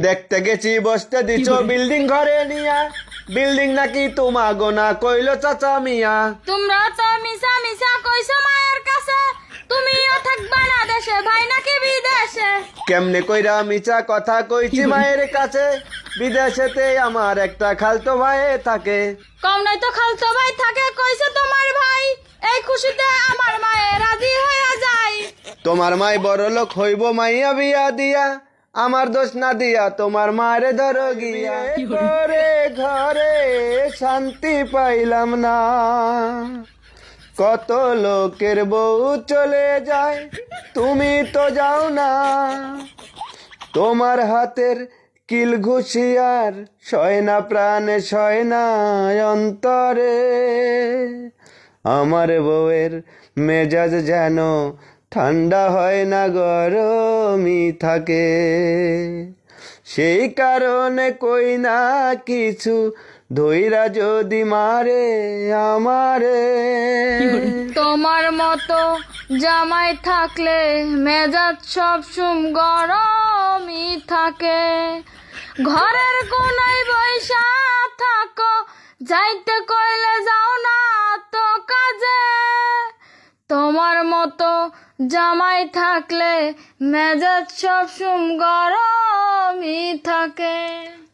দেখতে গেছি বসতে দিছো বিল্ডিং ঘরে নিয়া, বিল্ডিং নাকি তোমা গোনা কইলো চাচা মিয়া। তোমরা তো মিশা মিশা কইছো মায়ের কাছে, তুমিও থাকবা না দেশে, ভাই নাকি বিদেশে। কেমনে কইরা মিছা কথা কইছি মায়ের কাছে, বিদেশেতে আমার একটা খালতো ভাই থাকে। কম নাই তো খালতো ভাই থাকে, কইছে তোমার ভাই, এই খুশিতে আমার মায়ে রাজি হয়ে যায়। তোমার মাই বড় লোক হইব মাইয়া বিয়া দিয়া, আমার দোষ না দিয়া তোমার মারে ধরো গিয়া। ঘরে ঘরে শান্তি পাইলাম না, কত লোকের বউ চলে যায়, তুমি তো যাও না। তোমার হাতের কিল ঘুষিয়ার সয় না প্রাণে সয় না অন্তরে, আমার বউয়ের মেজাজ যেন ঠান্ডা হয় না গরমই থাকে। সেই কারণে কই না কিছু ধইরা যদি মারে আমারে। তোমার মতো জামাই থাকলে মেজাজ সব সুম গরমই থাকে। ঘরের কোনায় বৈশা থাকো, যাইতে কইলে যাও না তো কাজে। তোমার মতো জামাই থাকলে মেজাজ সব সুম গরমই থাকে।